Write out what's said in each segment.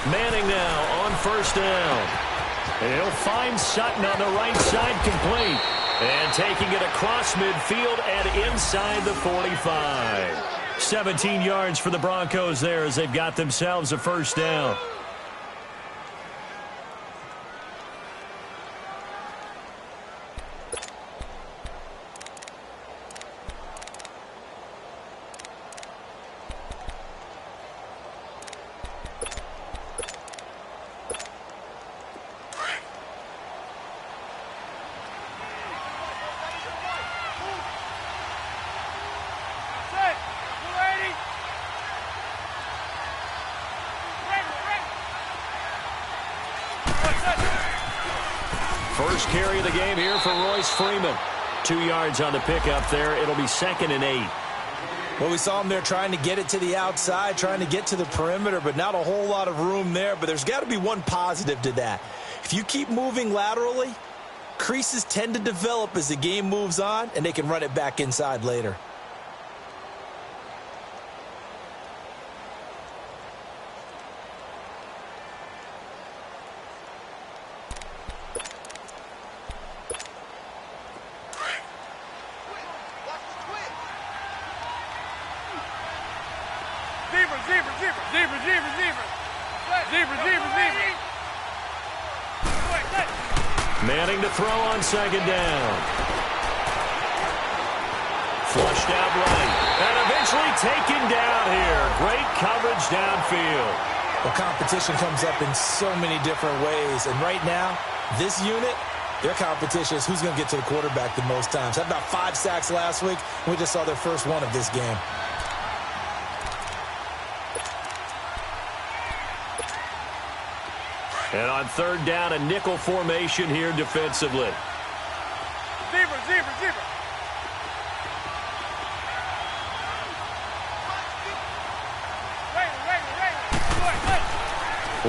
Manning now on first down. He'll find Sutton on the right side, complete. And taking it across midfield and inside the 45. 17 yards for the Broncos there as they've got themselves a first down. First carry of the game here for Royce Freeman. 2 yards on the pickup there. It'll be 2nd and 8. Well, we saw him there trying to get it to the outside, trying to get to the perimeter, but not a whole lot of room there. But there's got to be one positive to that. If you keep moving laterally, creases tend to develop as the game moves on, and they can run it back inside later. Manning to throw on 2nd down. Flushed out right. And eventually taken down here. Great coverage downfield. Well, competition comes up in so many different ways. And right now, this unit, their competition is who's going to get to the quarterback the most times. Had about 5 sacks last week. We just saw their first one of this game. And on 3rd down, a nickel formation here defensively. Zebra.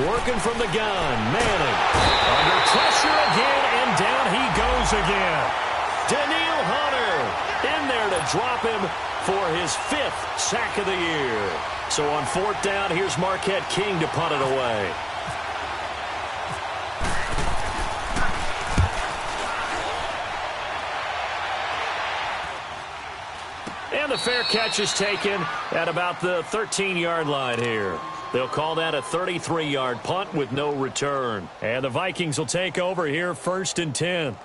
Working from the gun, Manning. Under pressure again, and down he goes again. Daniil Hunter in there to drop him for his 5th sack of the year. So on 4th down, here's Marquette King to punt it away. And the fair catch is taken at about the 13-yard line here. They'll call that a 33-yard punt with no return. And the Vikings will take over here 1st and 10.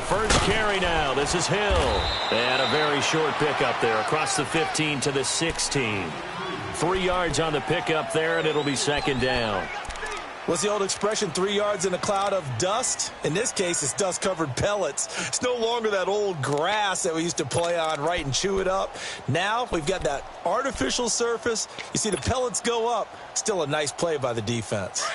First carry now. This is Hill. And a very short pickup there across the 15 to the 16. 3 yards on the pickup there, and it'll be 2nd down. What's the old expression, 3 yards in a cloud of dust? In this case, it's dust-covered pellets. It's no longer that old grass that we used to play on, right, and chew it up. Now we've got that artificial surface. You see the pellets go up. Still a nice play by the defense.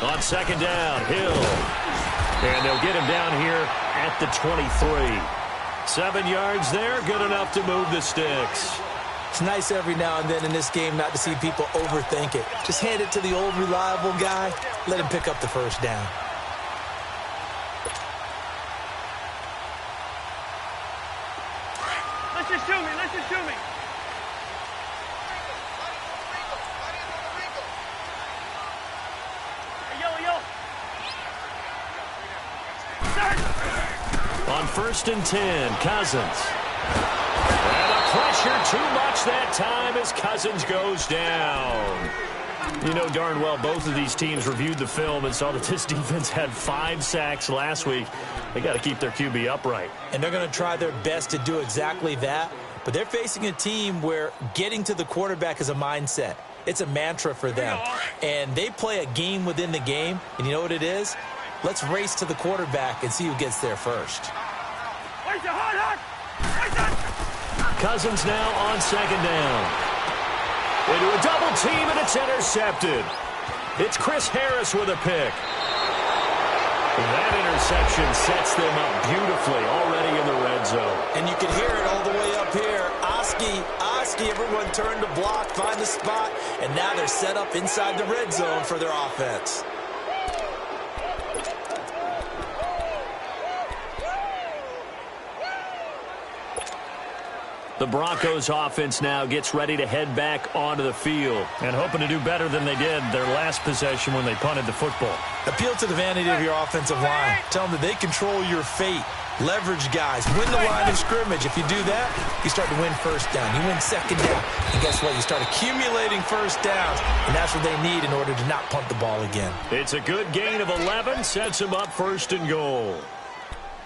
On 2nd down, Hill. And they'll get him down here at the 23. 7 yards there, good enough to move the sticks. It's nice every now and then in this game not to see people overthink it. Just hand it to the old reliable guy. Let him pick up the first down. Let's just shoot me. On 1st and 10, Cousins. And the pressure too much that time as Cousins goes down. You know darn well both of these teams reviewed the film and saw that this defense had 5 sacks last week. They got to keep their QB upright. And they're going to try their best to do exactly that. But they're facing a team where getting to the quarterback is a mindset. It's a mantra for them. And they play a game within the game. And you know what it is? Let's race to the quarterback and see who gets there first. Cousins now on second down. Into a double team, and it's intercepted. It's Chris Harris with a pick. That interception sets them up beautifully already in the red zone. And you can hear it all the way up here. Oski, everyone turned to block, find the spot, and now they're set up inside the red zone for their offense. The Broncos offense now gets ready to head back onto the field and hoping to do better than they did their last possession when they punted the football. Appeal to the vanity of your offensive line. Tell them that they control your fate. Leverage guys. Win the line of scrimmage. If you do that, you start to win first down. You win second down. And guess what? You start accumulating first downs. And that's what they need in order to not punt the ball again. It's a good gain of 11. Sets them up first and goal.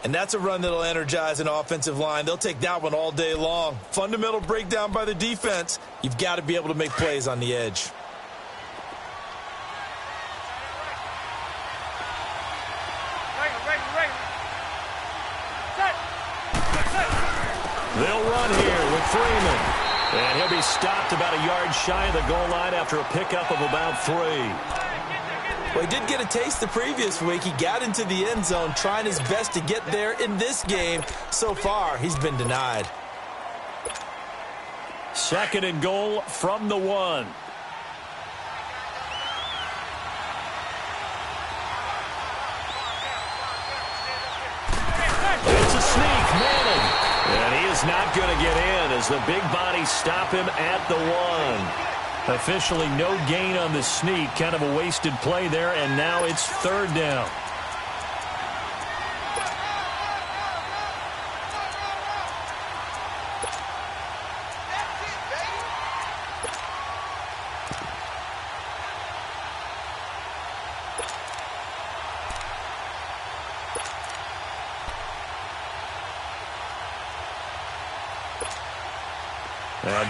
And that's a run that'll energize an offensive line. They'll take that one all day long. Fundamental breakdown by the defense. You've got to be able to make plays on the edge. They'll run here with Freeman. And he'll be stopped about a yard shy of the goal line after a pickup of about 3. Well, he did get a taste the previous week. He got into the end zone trying his best to get there in this game. So far, he's been denied. Second and goal from the 1. It's a sneak, Manning. And he is not going to get in as the big bodies stop him at the 1. Officially no gain on the sneak. Kind of a wasted play there, and now it's third down.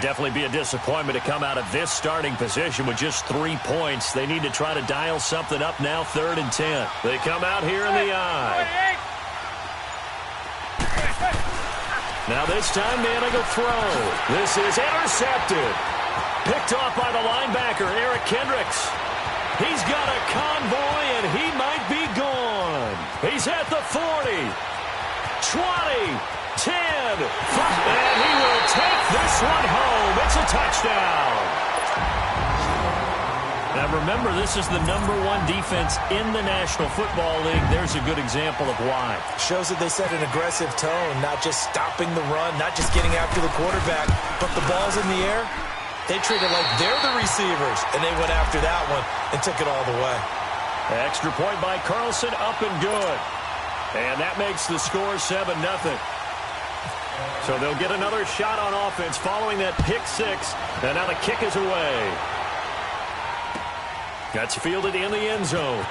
Definitely be a disappointment to come out of this starting position with just 3 points. They need to try to dial something up now, 3rd and 10. They come out here in the eye. Now this time, Manning will throw. This is intercepted. Picked off by the linebacker, Eric Kendricks. He's got a convoy, and he might be gone. He's at the 40, 20, 10, 5, and he will take this one home. It's a touchdown. Now remember, this is the #1 defense in the National Football League. There's a good example of why. Shows that they set an aggressive tone, not just stopping the run, not just getting after the quarterback, but the ball's in the air. They treat it like they're the receivers, and they went after that one and took it all the way. Extra point by Carlson, up and good. And that makes the score 7-0. So they'll get another shot on offense following that pick 6. And now the kick is away. That's fielded in the end zone.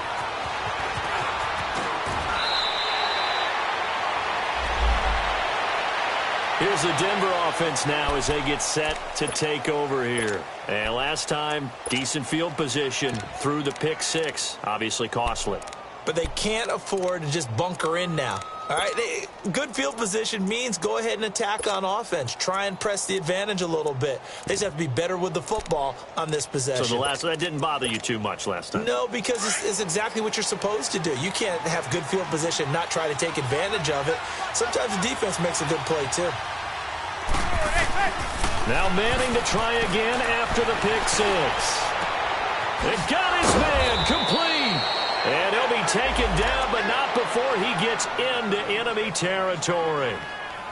Here's the Denver offense now as they get set to take over here. And last time, decent field position through the pick 6. Obviously costly. But they can't afford to just bunker in now. All right, good field position means go ahead and attack on offense. Try and press the advantage a little bit. They just have to be better with the football on this possession. So that didn't bother you too much last time? No, because it's exactly what you're supposed to do. You can't have good field position, not try to take advantage of it. Sometimes the defense makes a good play, too. Now Manning to try again after the pick 6. It got his man complete. And he'll be taken down, but not before he gets into enemy territory.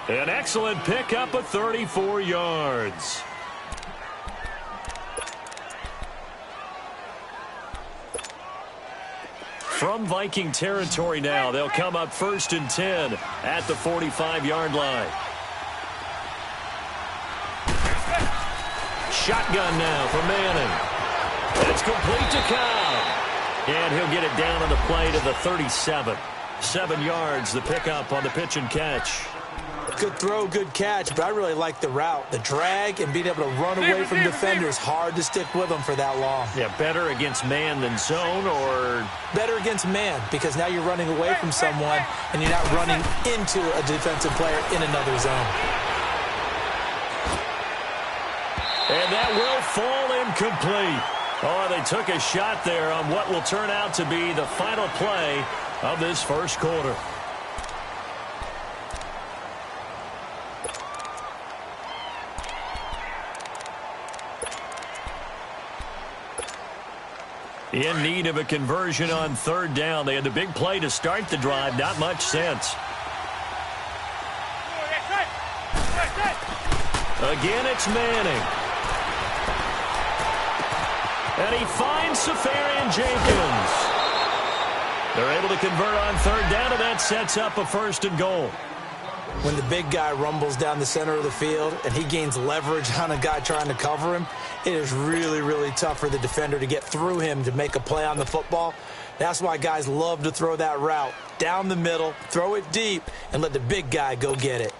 An excellent pickup of 34 yards. From Viking territory now, they'll come up 1st and 10 at the 45-yard line. Shotgun now for Manning. It's complete to Cobb. And he'll get it down on the play to the 37. 7 yards, the pickup on the pitch and catch. Good throw, good catch, but I really like the route. The drag and being able to run away from defenders, hard to stick with them for that long. Yeah, better against man than zone, or? Better against man, because now you're running away from someone and you're not running into a defensive player in another zone. And that will fall incomplete. Oh, they took a shot there on what will turn out to be the final play of this first quarter. In need of a conversion on third down. They had the big play to start the drive. Not much sense. Again, it's Manning. And he finds Safarian Jenkins. They're able to convert on third down, and that sets up a 1st and goal. When the big guy rumbles down the center of the field and he gains leverage on a guy trying to cover him, it is really, really tough for the defender to get through him to make a play on the football. That's why guys love to throw that route down the middle, throw it deep, and let the big guy go get it.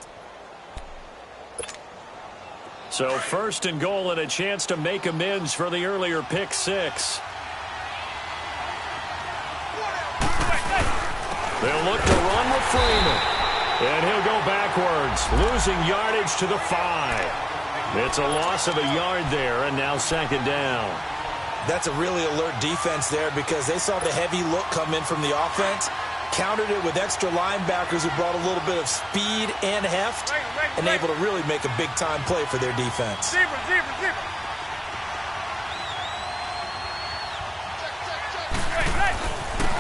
So 1st and goal and a chance to make amends for the earlier pick 6. They'll look to run with Freeman. And he'll go backwards, losing yardage to the 5. It's a loss of a yard there, and now 2nd down. That's a really alert defense there because they saw the heavy look come in from the offense, countered it with extra linebackers who brought a little bit of speed and heft, and able to really make a big-time play for their defense.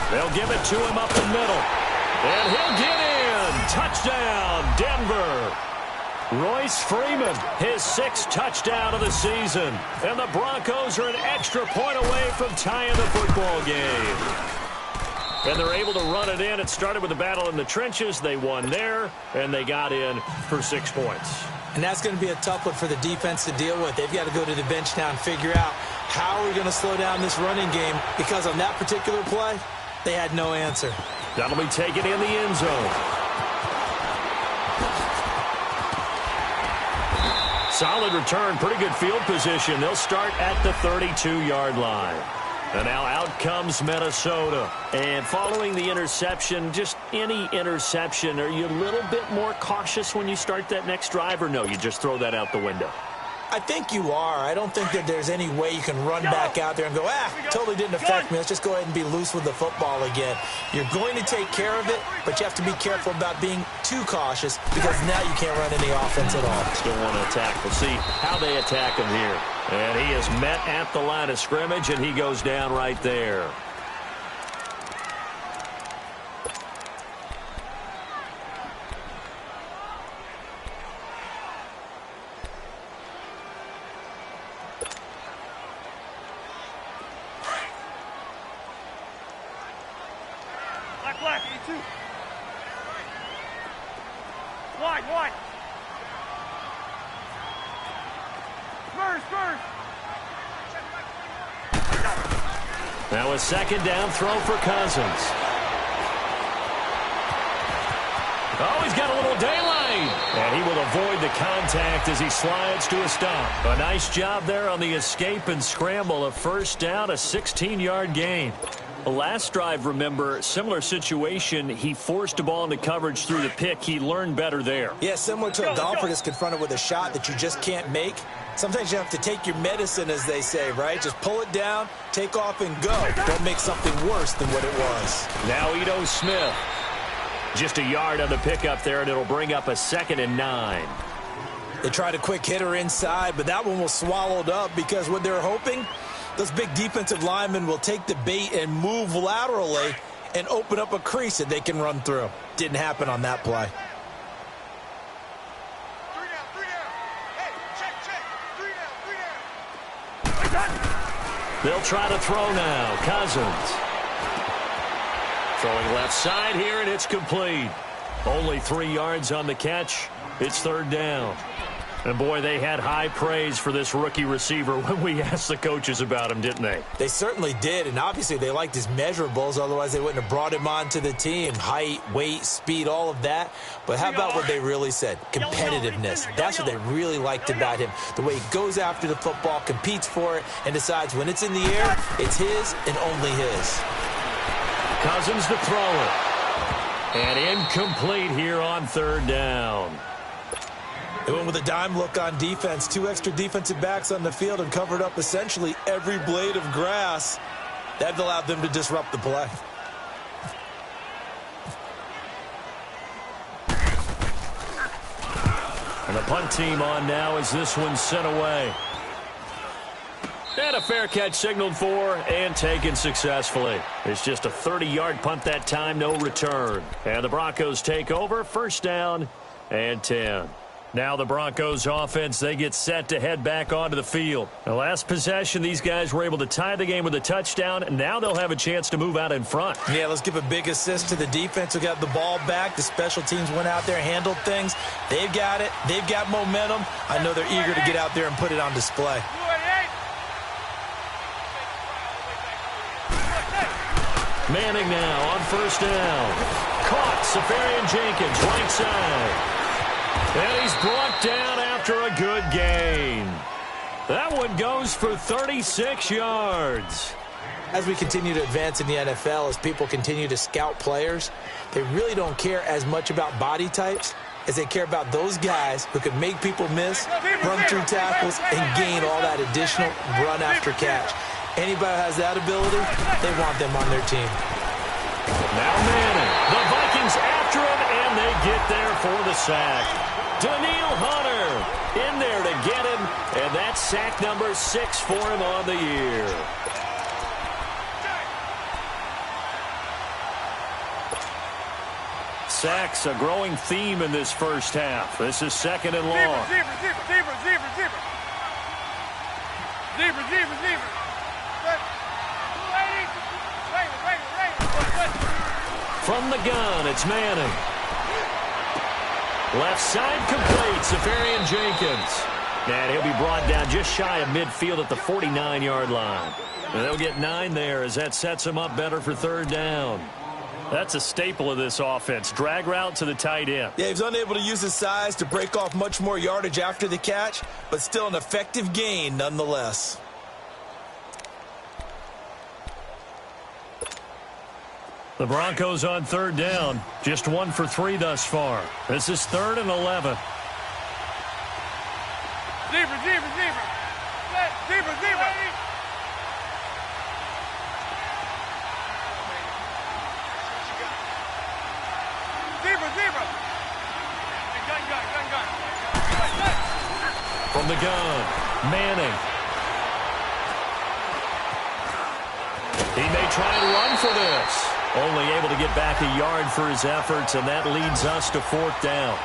They'll give it to him up the middle. And he'll get in. Touchdown, Denver. Royce Freeman, his 6th touchdown of the season. And the Broncos are an extra point away from tying the football game. And they're able to run it in. It started with a battle in the trenches. They won there, and they got in for 6 points. And that's going to be a tough one for the defense to deal with. They've got to go to the bench now and figure out how are we going to slow down this running game, because on that particular play, they had no answer. That'll be taken in the end zone. Solid return, pretty good field position. They'll start at the 32-yard line. And now out comes Minnesota. And following the interception, just any interception, are you a little bit more cautious when you start that next drive, or no, you just throw that out the window? I think you are. I don't think that there's any way you can run back out there and go, totally didn't affect me. Let's just go ahead and be loose with the football again. You're going to take care of it, but you have to be careful about being too cautious because now you can't run any offense at all. Still want to attack. We'll see how they attack him here. And he is met at the line of scrimmage, and he goes down right there. Black, 82. Wide. Spurs. Now a 2nd down throw for Cousins. Oh, he's got a little daylight. And he will avoid the contact as he slides to a stop. A nice job there on the escape and scramble. A 1st down, a 16-yard gain. Last drive, remember, similar situation. He forced a ball into coverage through the pick. He learned better there. Yeah, similar to a golfer that's confronted with a shot that you just can't make. Sometimes you have to take your medicine, as they say, right? Just pull it down, take off, and go. Don't make something worse than what it was. Now Ito Smith. Just a yard on the pickup there, and it'll bring up a 2nd and 9. They tried a quick hitter inside, but that one was swallowed up because what they're hoping, those big defensive linemen will take the bait and move laterally and open up a crease that they can run through. Didn't happen on that play. 3 down. Hey, check. 3 down. They'll try to throw now. Cousins. Throwing left side here, and it's complete. Only 3 yards on the catch. It's 3rd down. And, boy, they had high praise for this rookie receiver when we asked the coaches about him, didn't they? They certainly did, and obviously they liked his measurables. Otherwise, they wouldn't have brought him onto the team. Height, weight, speed, all of that. But how about what they really said? Competitiveness. That's what they really liked about him. The way he goes after the football, competes for it, and decides when it's in the air, it's his and only his. Cousins to throw it. And incomplete here on third down. They went with a dime look on defense. 2 extra defensive backs on the field and covered up essentially every blade of grass. That allowed them to disrupt the play. And the punt team on now as this one's sent away. And a fair catch signaled for and taken successfully. It's just a 30-yard punt that time, no return. And the Broncos take over, first down and 10. Now the Broncos offense, they get set to head back onto the field. The last possession, these guys were able to tie the game with a touchdown, and now they'll have a chance to move out in front. Yeah, let's give a big assist to the defense who got the ball back. The special teams went out there, handled things. They've got it. They've got momentum. I know they're eager to get out there and put it on display. Manning now on first down. Caught, Safarian Jenkins, right side. And he's brought down after a good gain. That one goes for 36 yards. As we continue to advance in the NFL, as people continue to scout players, they really don't care as much about body types as they care about those guys who can make people miss, run through tackles, and gain all that additional run after catch. Anybody who has that ability, they want them on their team. Now Manning. The Vikings after him, and they get there for the sack. Daniil Hunter in there to get him, and that's sack number 6 for him on the year. Sacks, a growing theme in this first half. This is second and long. From the gun, it's Manning. Left side complete, Safarian Jenkins. And he'll be brought down just shy of midfield at the 49-yard line. And they'll get 9 there as that sets them up better for third down. That's a staple of this offense. Drag route to the tight end. Yeah, he's unable to use his size to break off much more yardage after the catch, but still an effective gain nonetheless. The Broncos on third down. Just 1 for 3 thus far. This is 3rd and 11. Zebra. Gun. From the gun, Manning. He may try and run for this. Only able to get back a yard for his efforts, and that leads us to 4th down.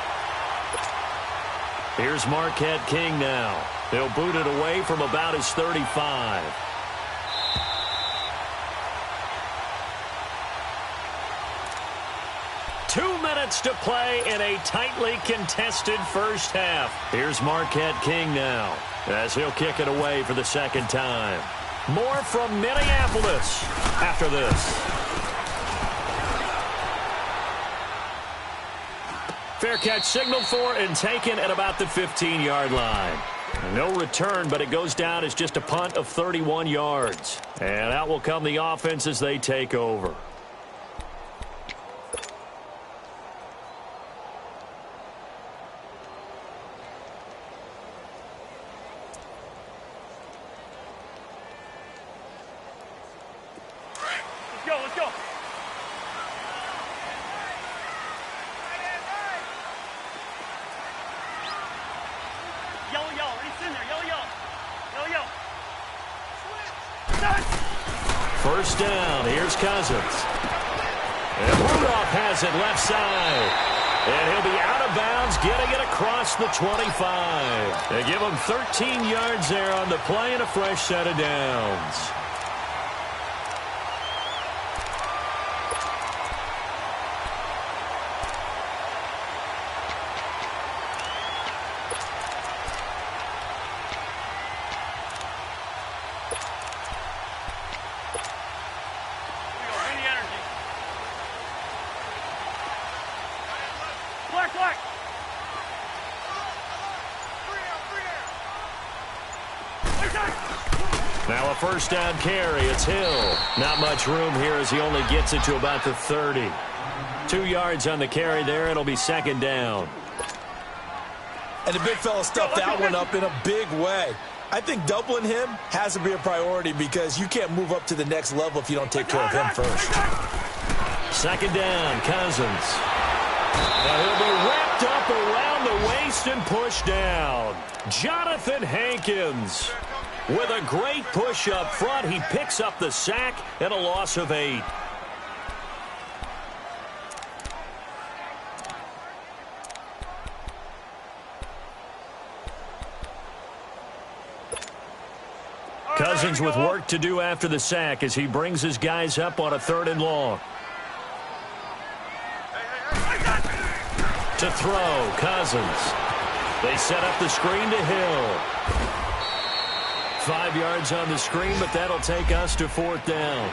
Here's Marquette King now. He'll boot it away from about his 35. Two minutes to play in a tightly contested first half. Here's Marquette King now as he'll kick it away for the second time. More from Minneapolis after this. Fair catch signaled for and taken at about the 15-yard line. No return, but it goes down as just a punt of 31 yards. And out will come the offense as they take over. Let's go. Yellow. He's in there. Yellow. First down. Here's Cousins. And Rudolph has it left side. And he'll be out of bounds, getting it across the 25. They give him 13 yards there on the play and a fresh set of downs. first down carry. It's Hill. Not much room here as he only gets it to about the 30. 2 yards on the carry there. It'll be second down. And the big fella stuffed that one up in a big way. I think doubling him has to be a priority because you can't move up to the next level if you don't take care of him first. Second down, Cousins. Now he'll be wrapped up around the waist and pushed down. Jonathan Hankins with a great push up front. He picks up the sack and a loss of 8. Cousins with work to do after the sack as he brings his guys up on a 3rd and long. To throw, Cousins. They set up the screen to Hill. 5 yards on the screen, but that'll take us to 4th down.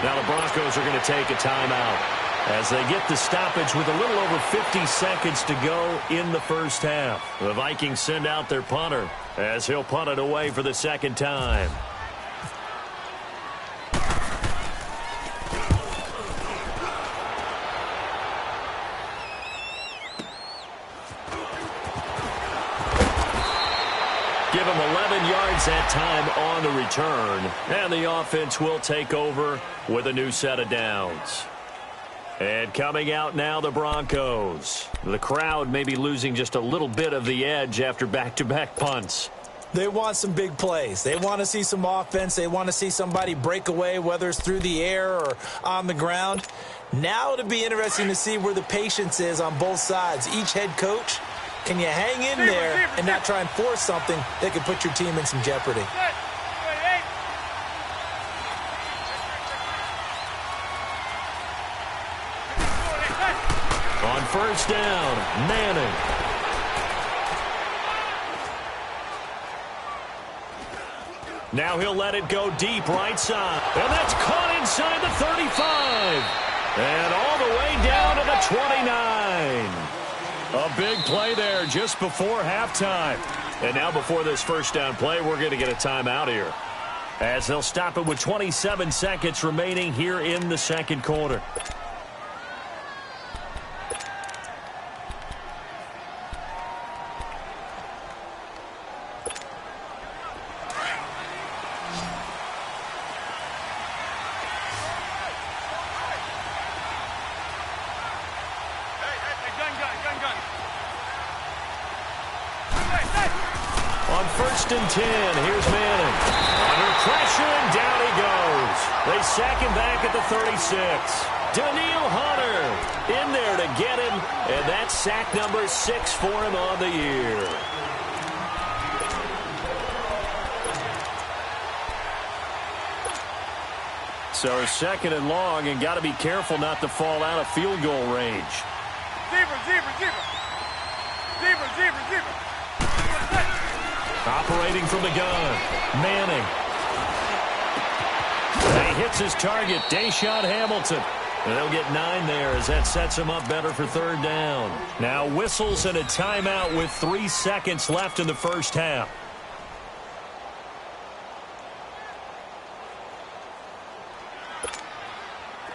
Now the Broncos are going to take a timeout as they get the stoppage with a little over 50 seconds to go in the first half. The Vikings send out their punter as he'll punt it away for the second time. Give him 11 yards that time on the return. And the offense will take over with a new set of downs. And coming out now, the Broncos. The crowd may be losing just a little bit of the edge after back-to-back punts. They want some big plays. They want to see some offense. They want to see somebody break away, whether it's through the air or on the ground. Now it'll be interesting to see where the patience is on both sides. Each head coach, can you hang in there and not try and force something that could put your team in some jeopardy? On first down, Manning. Now he'll let it go deep right side. And that's caught inside the 35. And all the way down to the 29. A big play there just before halftime. And now before this first down play, we're going to get a timeout here, as they'll stop it with 27 seconds remaining here in the second quarter. On first and 10, here's Manning. Under pressure, and down he goes. They sack him back at the 36. Daniil Hunter in there to get him, and that's sack number 6 for him on the year. So second and long, and got to be careful not to fall out of field goal range. Zebra. Operating from the gun, Manning. And he hits his target, Deshaun Hamilton. And they'll get 9 there as that sets him up better for third down. Now whistles and a timeout with 3 seconds left in the first half.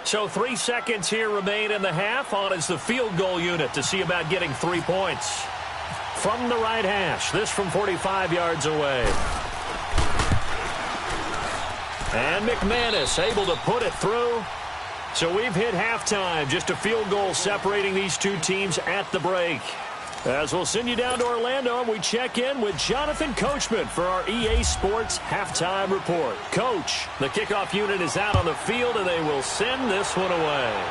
So 3 seconds here remain in the half. On is the field goal unit to see about getting 3 points. From the right hash, this from 45 yards away. And McManus able to put it through. So we've hit halftime. Just a field goal separating these two teams at the break. As we'll send you down to Orlando, and we check in with Jonathan Coachman for our EA Sports Halftime Report. Coach, the kickoff unit is out on the field, and they will send this one away.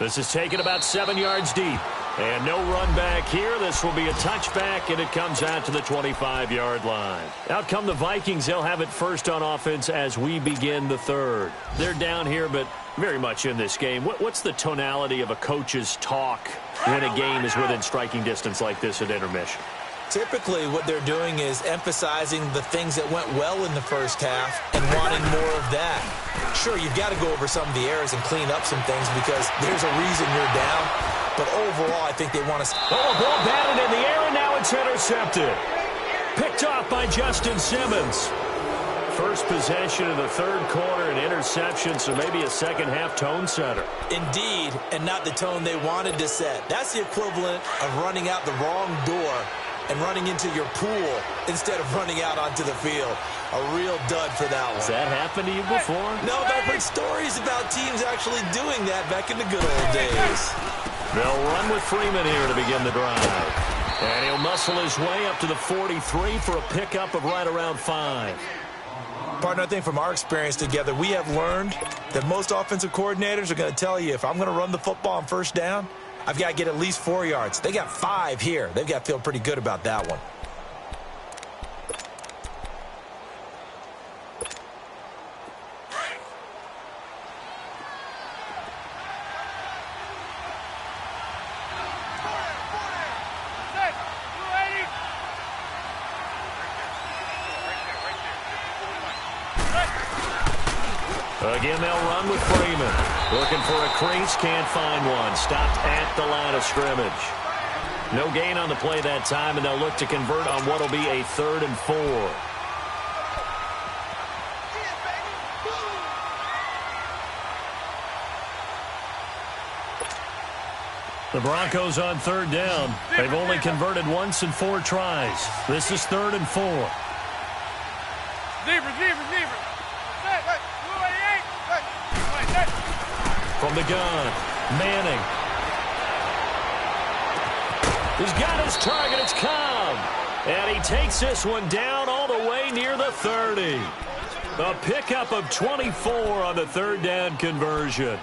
This is taken about 7 yards deep. And no run back here. This will be a touchback, and it comes out to the 25-yard line. Out come the Vikings. They'll have it first on offense as we begin the third. They're down here, but very much in this game. What's the tonality of a coach's talk when a game is within striking distance like this at intermission? Typically, what they're doing is emphasizing the things that went well in the first half and wanting more of that. Sure, you've got to go over some of the errors and clean up some things because there's a reason you're down. But overall, I think they want to... Oh, ball batted in the air, and now it's intercepted. Picked off by Justin Simmons. First possession of the third quarter, an interception, so maybe a second-half tone setter. Indeed, and not the tone they wanted to set. That's the equivalent of running out the wrong door and running into your pool instead of running out onto the field. A real dud for that one. Has that happened to you before? No, but I've heard stories about teams actually doing that back in the good old days. They'll run with Freeman here to begin the drive. And he'll muscle his way up to the 43 for a pickup of right around 5. Partner, I think from our experience together, we have learned that most offensive coordinators are going to tell you, if I'm going to run the football on first down, I've got to get at least 4 yards. They got 5 here. They've got to feel pretty good about that one. Again, they'll run with Freeman. Looking for a crease, can't find one. Stopped at the line of scrimmage. No gain on the play that time, and they'll look to convert on what will be a 3rd and 4. The Broncos on 3rd down. They've only converted once in 4 tries. This is 3rd and 4. Zebra. From the gun, Manning. He's got his target. It's Cobb. And he takes this one down all the way near the 30. A pickup of 24 on the 3rd down conversion.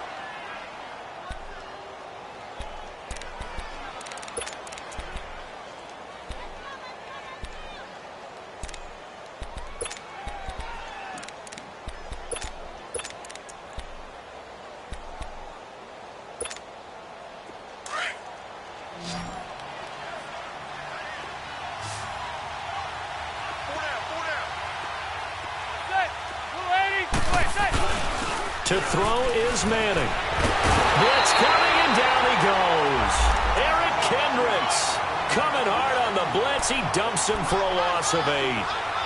To throw is Manning. Blitz coming, and down he goes. Eric Kendricks coming hard on the blitz. He dumps him for a loss of 8.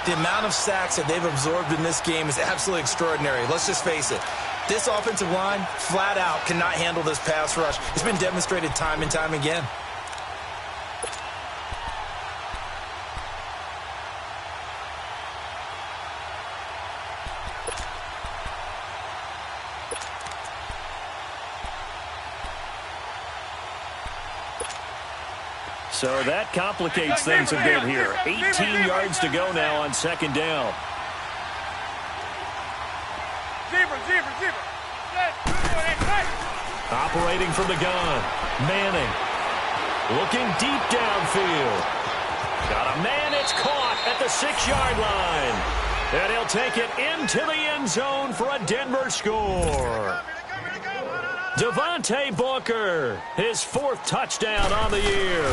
The amount of sacks that they've absorbed in this game is absolutely extraordinary. Let's just face it. This offensive line, flat out, cannot handle this pass rush. It's been demonstrated time and time again. So that complicates things a bit here. 18 yards to go now on 2nd down. Zebra. Operating from the gun. Manning. Looking deep downfield. Got a man. It's caught at the 6-yard line. And he'll take it into the end zone for a Denver score. Devontae Booker, his 4th touchdown on the year.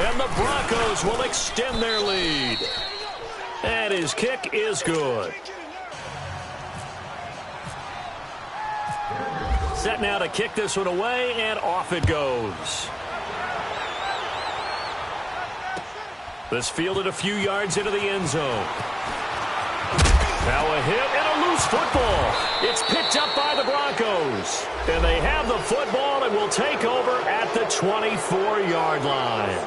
And the Broncos will extend their lead. And his kick is good. Set now to kick this one away, and off it goes. This fielded a few yards into the end zone. Now a hit and a loose football. It's picked up by the Broncos. And they have the football and will take over at the 24-yard line.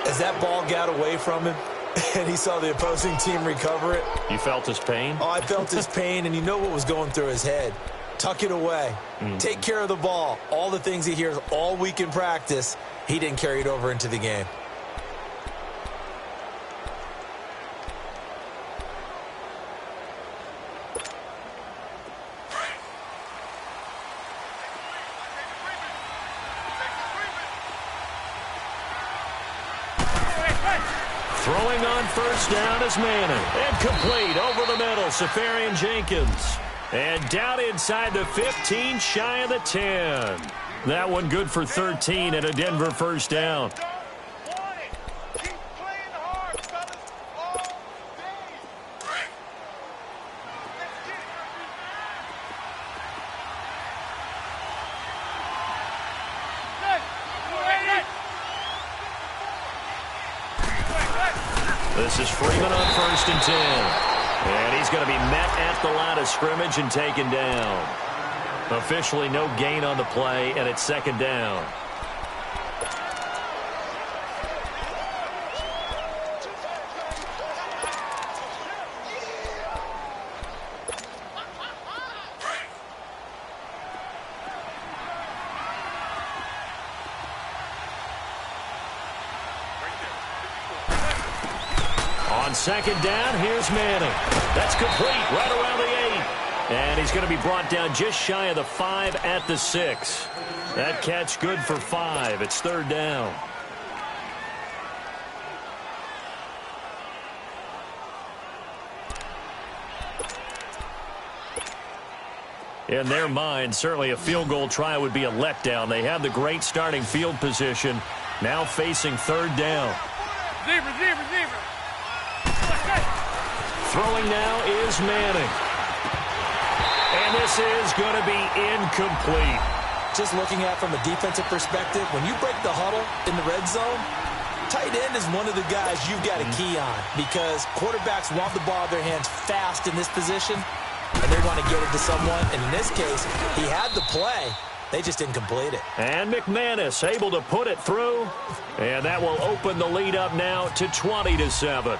As that ball got away from him and he saw the opposing team recover it. You felt his pain? Oh, I felt his pain, and you know what was going through his head. Tuck it away. Take care of the ball. All the things he hears all week in practice, he didn't carry it over into the game. Throwing on 1st down is Manning. And complete over the middle, Safarian Jenkins. And down inside the 15, shy of the 10. That one good for 13 and a Denver 1st down. This is Freeman on 1st and 10. And he's going to be met at the line of scrimmage and taken down. Officially no gain on the play, and it's second down. On second down, here's Manning. That's complete right around the 8. And he's going to be brought down just shy of the 5 at the 6. That catch good for 5. It's third down. In their mind, certainly a field goal try would be a letdown. They have the great starting field position, now facing third down. Receiver. Throwing now is Manning. And this is going to be incomplete. Just looking at it from a defensive perspective, when you break the huddle in the red zone, tight end is one of the guys you've got to key on because quarterbacks want the ball in their hands fast in this position, and they want to get it to someone. And in this case, he had the play. They just didn't complete it. And McManus able to put it through. And that will open the lead up now to 20-7.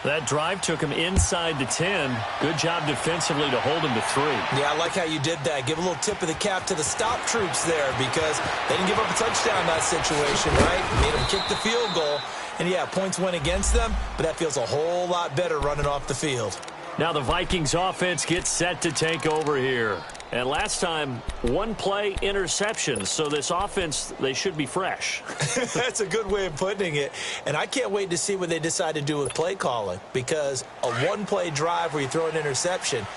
That drive took him inside the 10. Good job defensively to hold him to 3. Yeah, I like how you did that. Give a little tip of the cap to the stop troops there because they didn't give up a touchdown in that situation, right? Made them kick the field goal. And, yeah, points went against them, but that feels a whole lot better running off the field. Now the Vikings offense gets set to take over here. And last time, one play interception. So this offense, they should be fresh. That's a good way of putting it. And I can't wait to see what they decide to do with play calling because a one-play drive where you throw an interception,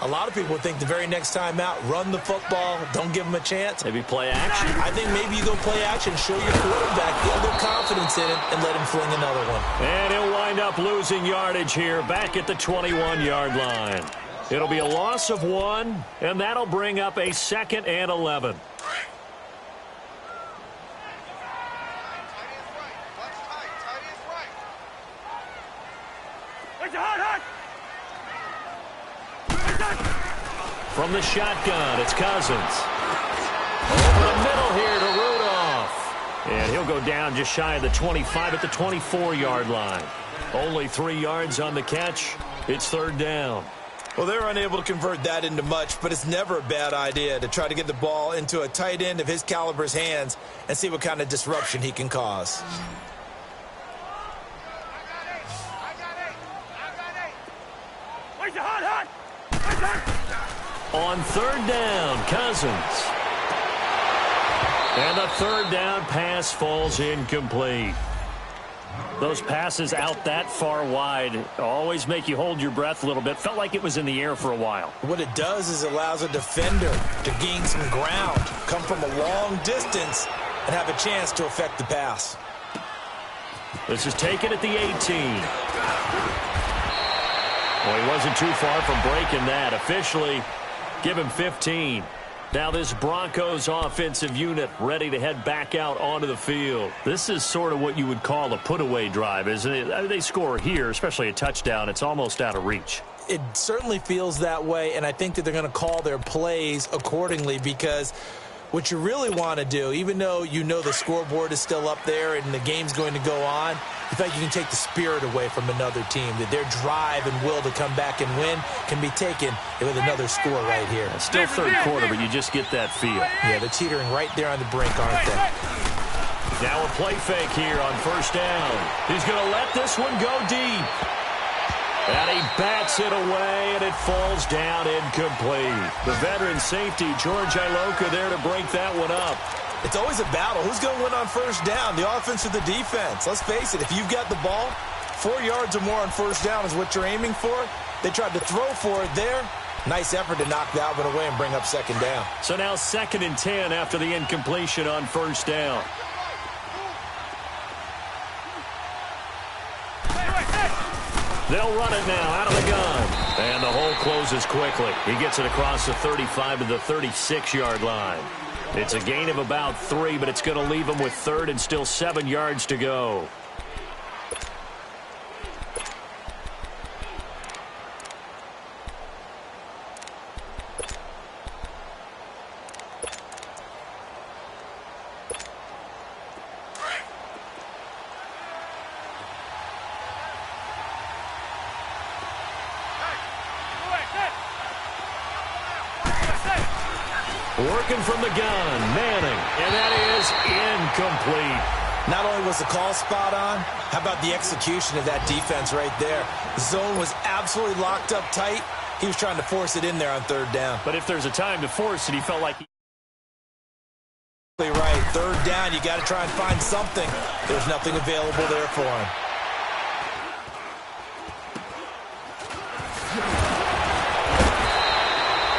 a lot of people think the very next time out, run the football, don't give them a chance. Maybe play action? I think maybe you go play action, show your quarterback, get a little confidence in it, and let him fling another one. And he'll wind up losing yardage here back at the 21-yard line. It'll be a loss of 1, and that'll bring up a 2nd and 11. From the shotgun, it's Cousins. Over the middle here to Rudolph. And he'll go down just shy of the 25 at the 24-yard line. Only 3 yards on the catch. It's third down. Well, they're unable to convert that into much, but it's never a bad idea to try to get the ball into a tight end of his caliber's hands and see what kind of disruption he can cause. On third down, Cousins. And the third down pass falls incomplete. Those passes out that far wide always make you hold your breath a little bit. Felt like it was in the air for a while. What it does is it allows a defender to gain some ground, come from a long distance, and have a chance to affect the pass. This is taken at the 18. Well, he wasn't too far from breaking that. Officially, give him 15. Now this Broncos offensive unit ready to head back out onto the field. This is sort of what you would call a put-away drive, isn't it? They score here, especially a touchdown. It's almost out of reach. It certainly feels that way, and I think that they're going to call their plays accordingly because what you really want to do, even though you know the scoreboard is still up there and the game's going to go on, in fact, you can take the spirit away from another team, that their drive and will to come back and win can be taken with another score right here. It's still third quarter, but you just get that feel. Yeah, they're teetering right there on the brink, aren't they? Now a play fake here on first down. He's going to let this one go deep. And he bats it away, and it falls down incomplete. The veteran safety, George Iloka, there to break that one up. It's always a battle. Who's going to win on first down, the offense or the defense? Let's face it, if you've got the ball, 4 yards or more on first down is what you're aiming for. They tried to throw for it there. Nice effort to knock that one away and bring up second down. So now 2nd and 10 after the incompletion on first down. They'll run it now out of the gun. And the hole closes quickly. He gets it across the 35 to the 36-yard line. It's a gain of about 3, but it's going to leave him with third and still 7 yards to go. Working from the gun, Manning, and that is incomplete. Not only was the call spot on, how about the execution of that defense right there? The zone was absolutely locked up tight. He was trying to force it in there on third down. But if there's a time to force it, he felt like he... Right, third down, you got to try and find something. There's nothing available there for him.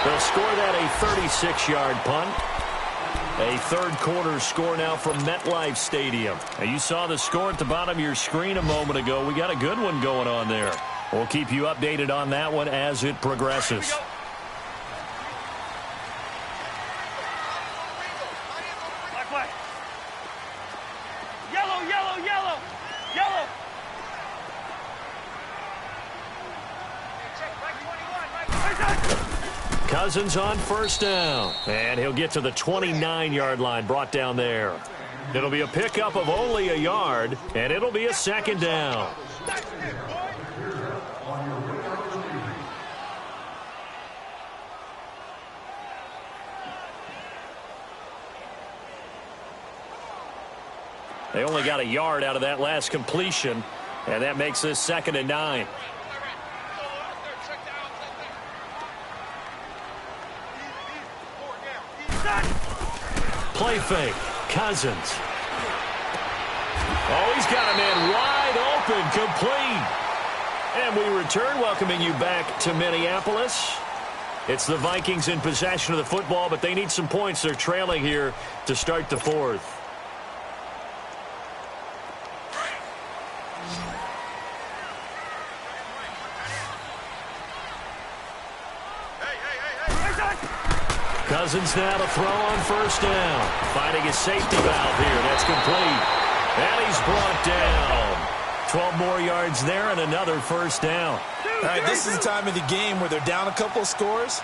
They'll score that a 36-yard punt. A third-quarter score now from MetLife Stadium. Now, you saw the score at the bottom of your screen a moment ago. We got a good one going on there. We'll keep you updated on that one as it progresses. Yellow, yellow, yellow, yellow. Cousins on first down. And he'll get to the 29-yard line, brought down there. It'll be a pickup of only a yard, and it'll be a second down. They only got a yard out of that last completion, and that makes this 2nd and 9. Play fake. Cousins. Oh, he's got a man wide open, complete. And we return, welcoming you back to Minneapolis. It's the Vikings in possession of the football, but they need some points. They're trailing here to start the fourth. Cousins now to throw on first down. Finding his safety valve here. That's complete. And he's brought down. 12 more yards there and another first down. All right, this is the time of the game where they're down a couple of scores,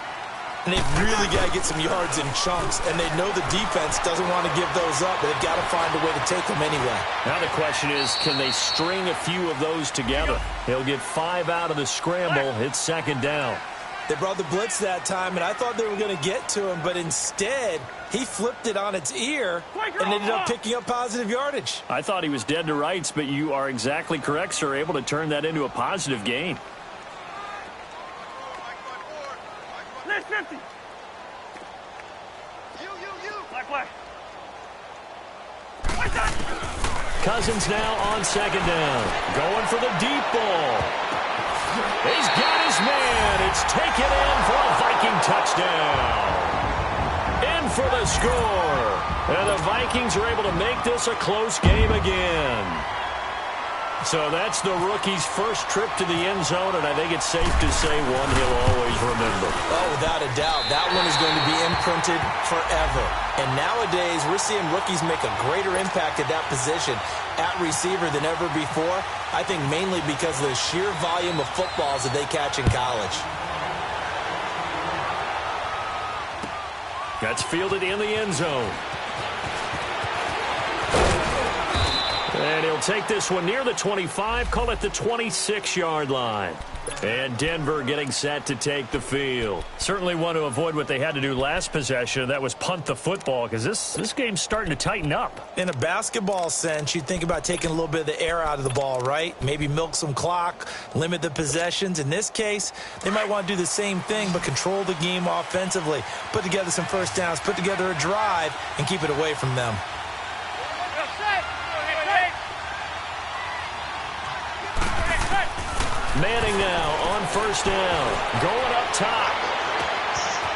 and they've really got to get some yards in chunks, and they know the defense doesn't want to give those up, but they've got to find a way to take them anyway. Now the question is, can they string a few of those together? He'll get 5 out of the scramble. It's second down. They brought the blitz that time, and I thought they were going to get to him, but instead, he flipped it on its ear and ended up picking up positive yardage. I thought he was dead to rights, but you are exactly correct, sir. Able to turn that into a positive gain. Let's 50. Black. Cousins now on second down. Going for the deep ball. He's got his man. It's taken in for a Viking touchdown. In for the score. And the Vikings are able to make this a close game again. So that's the rookie's first trip to the end zone, and I think it's safe to say one he'll always remember. Oh, without a doubt. That one is going to be imprinted forever. And nowadays, we're seeing rookies make a greater impact at that position at receiver than ever before. I think mainly because of the sheer volume of footballs that they catch in college. That's fielded in the end zone. And he'll take this one near the 25, call it the 26-yard line. And Denver getting set to take the field. Certainly want to avoid what they had to do last possession. That was punt the football, because this game's starting to tighten up. In a basketball sense, you think about taking a little bit of the air out of the ball, right? Maybe milk some clock, limit the possessions. In this case, they might want to do the same thing, but control the game offensively. Put together some first downs, put together a drive, and keep it away from them. Manning now on first down. Going up top.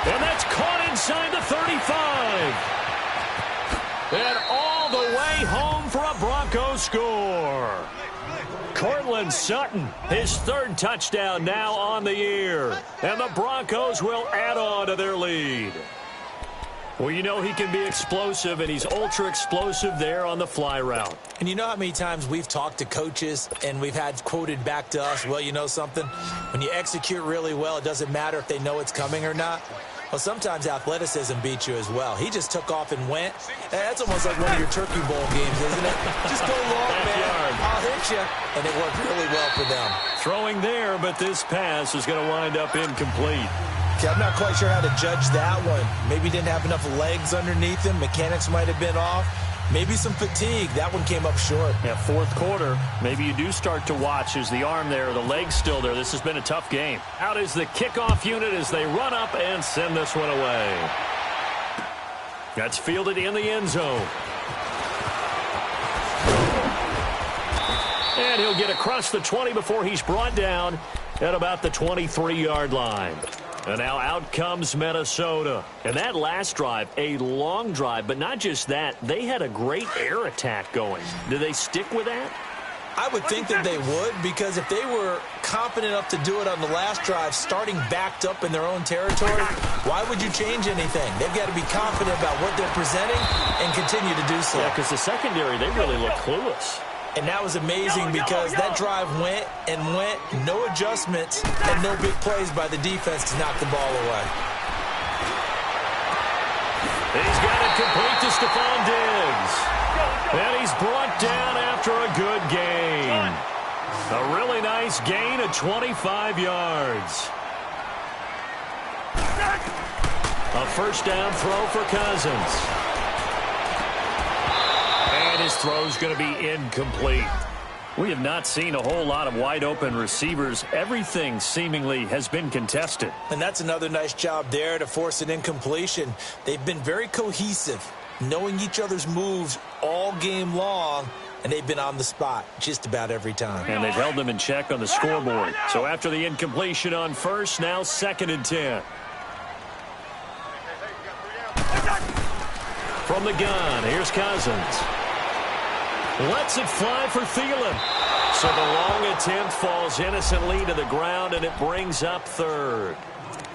And that's caught inside the 35. And all the way home for a Broncos score. Cortland Sutton, his third touchdown now on the year. And the Broncos will add on to their lead. Well, you know he can be explosive, and he's ultra-explosive there on the fly route. And you know how many times we've talked to coaches and we've had quoted back to us, well, you know something? When you execute really well, it doesn't matter if they know it's coming or not. Well, sometimes athleticism beats you as well. He just took off and went. That's almost like one of your Turkey Bowl games, isn't it? Just go long, man. I'll hit you. And it worked really well for them. Throwing there, but this pass is going to wind up incomplete. Okay, I'm not quite sure how to judge that one. Maybe didn't have enough legs underneath him. Mechanics might have been off. Maybe some fatigue. That one came up short. Yeah, fourth quarter, maybe you do start to watch. Is the arm there, the leg's still there? This has been a tough game. Out is the kickoff unit as they run up and send this one away. That's fielded in the end zone. And he'll get across the 20 before he's brought down at about the 23-yard line. And now out comes Minnesota. And that last drive, a long drive, but not just that. They had a great air attack going. Do they stick with that? I would think that they would, because if they were confident enough to do it on the last drive, starting backed up in their own territory, why would you change anything? They've got to be confident about what they're presenting and continue to do so. Yeah, because the secondary, they really look clueless. And that was amazing because that drive went and went, no adjustments, and no big plays by the defense to knock the ball away. He's got it complete to Stephon Diggs. And he's brought down after a good gain. A really nice gain of 25 yards. A first down throw for Cousins. And his throw's going to be incomplete. We have not seen a whole lot of wide-open receivers. Everything seemingly has been contested. And that's another nice job there to force an incompletion. They've been very cohesive, knowing each other's moves all game long, and they've been on the spot just about every time. And they've held them in check on the scoreboard. So after the incompletion on first, now 2nd and 10. From the gun, here's Cousins. Lets it fly for Thielen. So the long attempt falls innocently to the ground, and it brings up 3rd.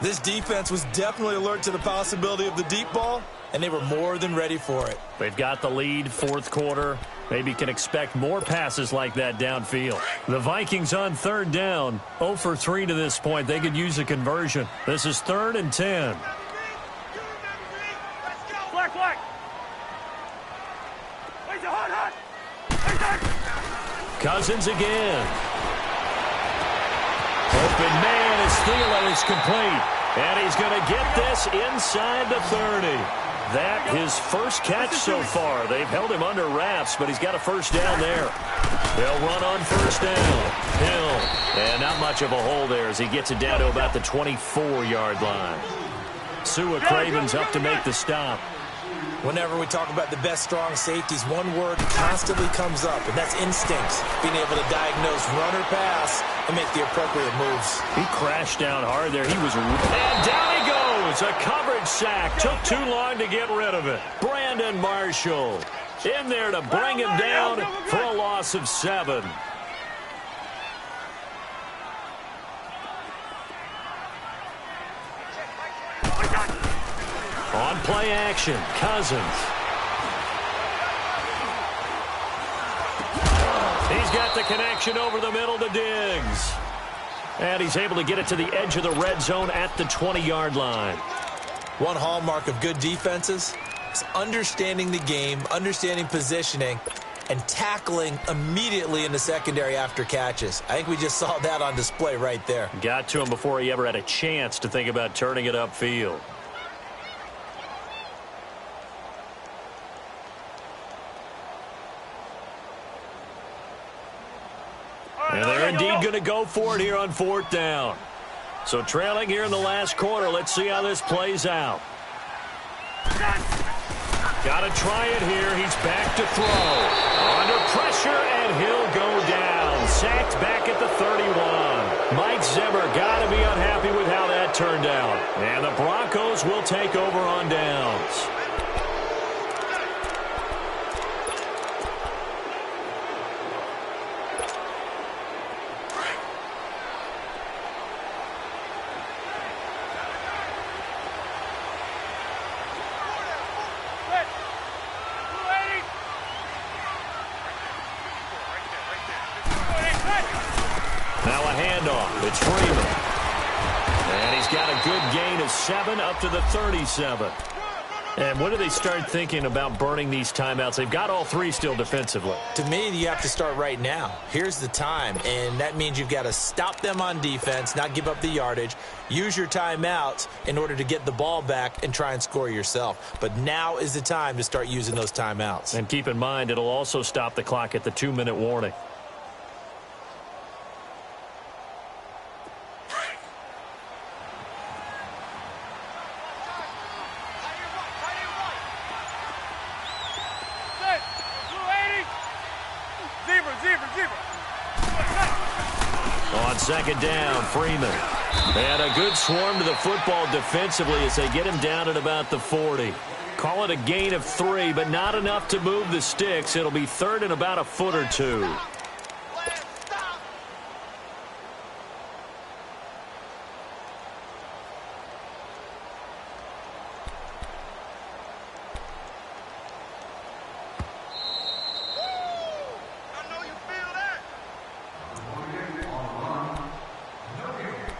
This defense was definitely alert to the possibility of the deep ball, and they were more than ready for it. They've got the lead, 4th quarter. Maybe can expect more passes like that downfield. The Vikings on 3rd down, 0 for 3 to this point. They could use a conversion. This is 3rd and 10. Black, black. Wait, hot. Cousins again. Open man as Thielen is complete. And he's going to get this inside the 30. That his first catch so far. They've held him under wraps, but he's got a first down there. They'll run on first down. Hill. And not much of a hole there as he gets it down to about the 24-yard line. Sua Craven's up to make the stop. Whenever we talk about the best strong safeties, one word constantly comes up, and that's instinct. Being able to diagnose run or pass and make the appropriate moves. He crashed down hard there. And down he goes. A coverage sack. Took too long to get rid of it. Brandon Marshall in there to bring him down for a loss of 7. On play action, Cousins. He's got the connection over the middle to Diggs. And he's able to get it to the edge of the red zone at the 20-yard line. One hallmark of good defenses is understanding the game, understanding positioning, and tackling immediately in the secondary after catches. I think we just saw that on display right there. Got to him before he ever had a chance to think about turning it upfield. And they're indeed going to go for it here on 4th down. So trailing here in the last quarter. Let's see how this plays out. Got to try it here. He's back to throw. Under pressure, and he'll go down. Sacked back at the 31. Mike Zimmer got to be unhappy with how that turned out. And the Broncos will take over on downs. Now a handoff. It's Freeman. And he's got a good gain of 7 up to the 37. And when do they start thinking about burning these timeouts? They've got all three still defensively. To me, you have to start right now. Here's the time, and that means you've got to stop them on defense, not give up the yardage, use your timeouts in order to get the ball back and try and score yourself. But now is the time to start using those timeouts. And keep in mind, it'll also stop the clock at the 2-minute warning. On second down, Freeman. And a good swarm to the football defensively as they get him down at about the 40. Call it a gain of 3, but not enough to move the sticks. It'll be third and about a foot or two.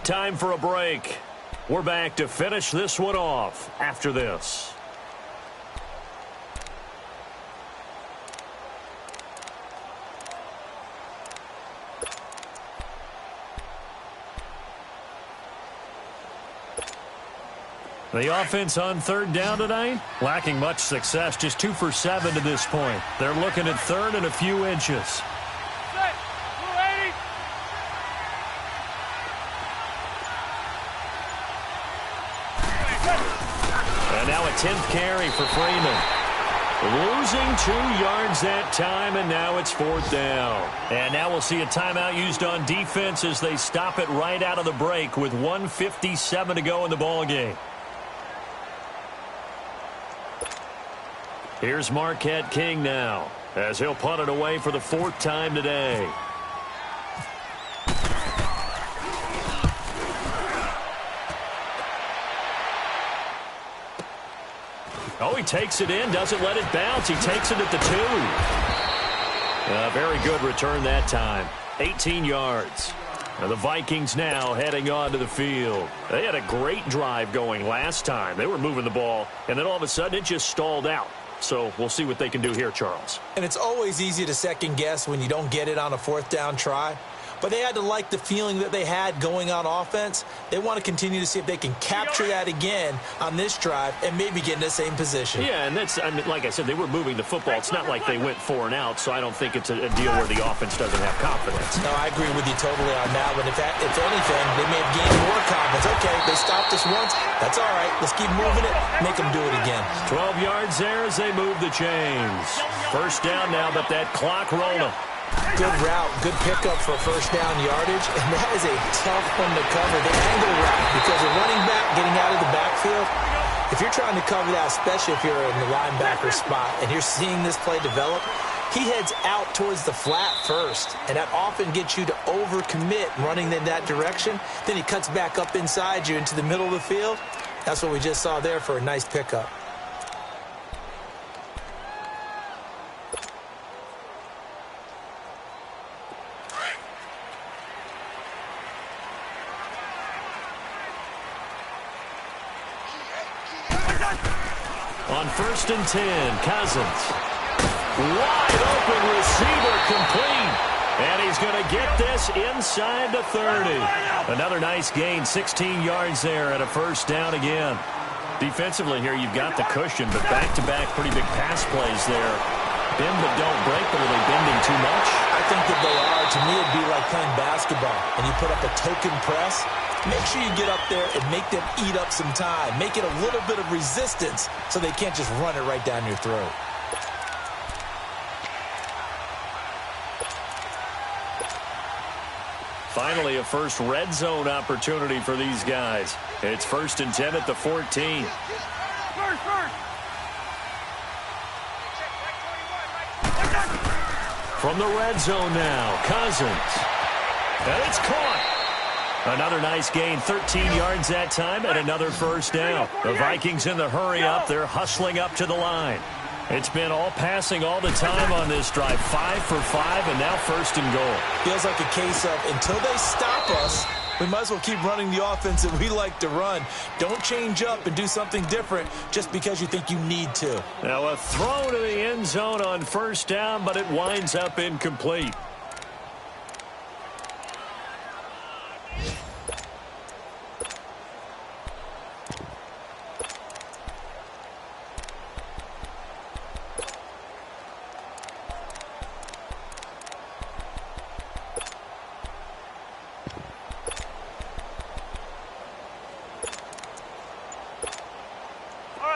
Time for a break. We're back to finish this one off after this. The offense on third down tonight, lacking much success, just 2 for 7 to this point. They're looking at third and a few inches. And now a 10th carry for Freeman. Losing 2 yards that time, and now it's fourth down. And now we'll see a timeout used on defense as they stop it right out of the break with 1:57 to go in the ballgame. Here's Marquette King now as he'll punt it away for the 4th time today. Oh, he takes it in, doesn't let it bounce. He takes it at the 2. A very good return that time. 18 yards. And the Vikings now heading onto the field. They had a great drive going last time. They were moving the ball, and then all of a sudden it just stalled out. So we'll see what they can do here, Charles. And it's always easy to second guess when you don't get it on a 4th down try. But they had to like the feeling that they had going on offense. They want to continue to see if they can capture that again on this drive and maybe get in the same position. Yeah, and that's, I mean, like I said, they were moving the football. It's not like they went 4 and out, so I don't think it's a deal where the offense doesn't have confidence. No, I agree with you totally on that one. If anything, they may have gained more confidence. Okay, they stopped us once. That's all right. Let's keep moving it. Make them do it again. 12 yards there as they move the chains. First down now, but that clock rolling. Good route, good pickup for first down yardage, and that is a tough one to cover. The angle route, because a running back getting out of the backfield, if you're trying to cover that, especially if you're in the linebacker spot, and you're seeing this play develop, he heads out towards the flat first, and that often gets you to overcommit running in that direction. Then he cuts back up inside you into the middle of the field. That's what we just saw there for a nice pickup. On 1st and 10, Cousins. Wide open receiver complete. And he's going to get this inside the 30. Another nice gain, 16 yards there and a first down again. Defensively here, you've got the cushion, but back-to-back pretty big pass plays there. Bend but don't break, but are they bending too much? I think that they are. To me, it'd be like playing basketball, and you put up a token press. Make sure you get up there and make them eat up some time. Make it a little bit of resistance so they can't just run it right down your throat. Finally, a first red zone opportunity for these guys. It's 1st and 10 at the 14. From the red zone now, Cousins. And it's caught. Another nice gain, 13 yards that time, and another first down. The Vikings in the hurry up. They're hustling up to the line. It's been all passing all the time on this drive. 5 for 5, and now 1st and goal. Feels like a case of until they stop us, we might as well keep running the offense that we like to run. Don't change up and do something different just because you think you need to. Now a throw to the end zone on first down, but it winds up incomplete.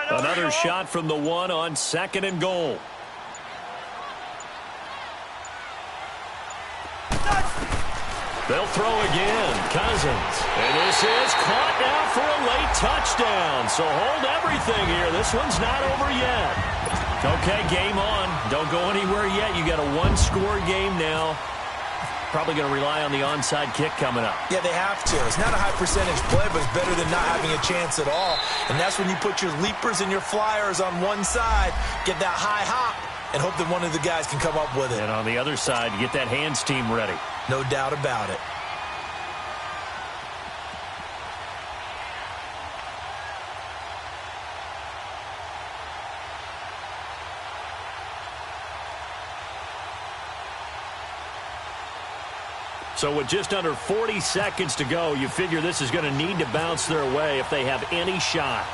Another shot from the one on 2nd and goal. They'll throw again. Cousins. And this is caught now for a late touchdown. So hold everything here. This one's not over yet. Okay, game on. Don't go anywhere yet. You got a one-score game now. Probably going to rely on the onside kick coming up. Yeah, they have to. It's not a high percentage play, but it's better than not having a chance at all. And that's when you put your leapers and your flyers on one side, get that high hop, and hope that one of the guys can come up with it. And on the other side, you get that hands team ready. No doubt about it. So with just under 40 seconds to go, you figure this is going to need to bounce their way if they have any shot.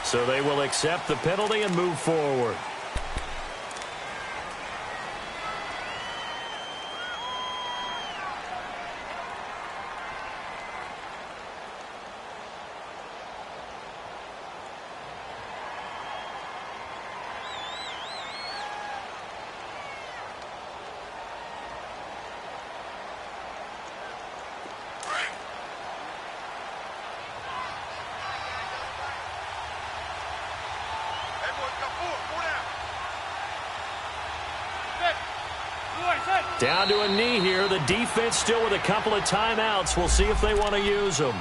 So they will accept the penalty and move forward. Down to a knee here. The defense still with a couple of timeouts. We'll see if they want to use them.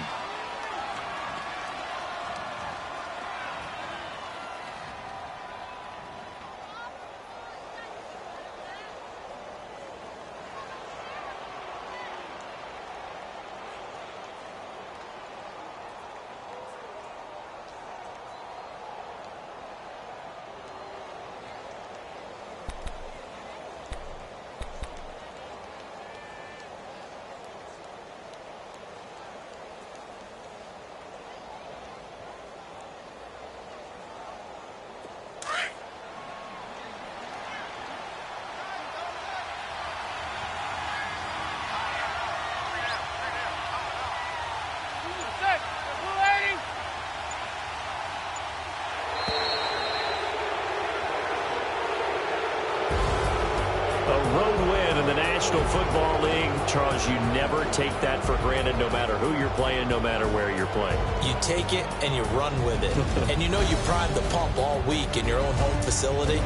Football League, Charles, you never take that for granted no matter who you're playing, no matter where you're playing. You take it and you run with it. And you know you prime the pump all week in your own home facility.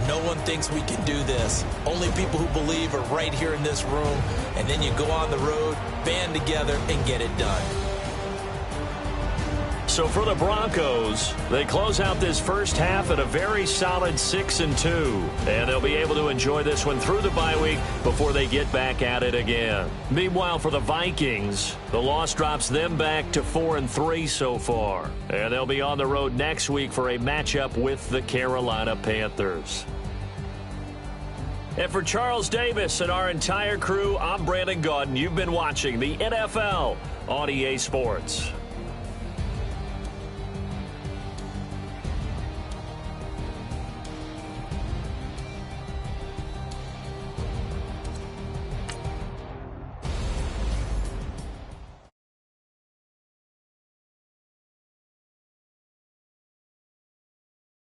No one thinks we can do this. Only people who believe are right here in this room. And then you go on the road, band together, and get it done. So for the Broncos, they close out this first half at a very solid 6-2. And they'll be able to enjoy this one through the bye week before they get back at it again. Meanwhile, for the Vikings, the loss drops them back to 4-3 so far. And they'll be on the road next week for a matchup with the Carolina Panthers. And for Charles Davis and our entire crew, I'm Brandon Gaudin. You've been watching the NFL on EA Sports.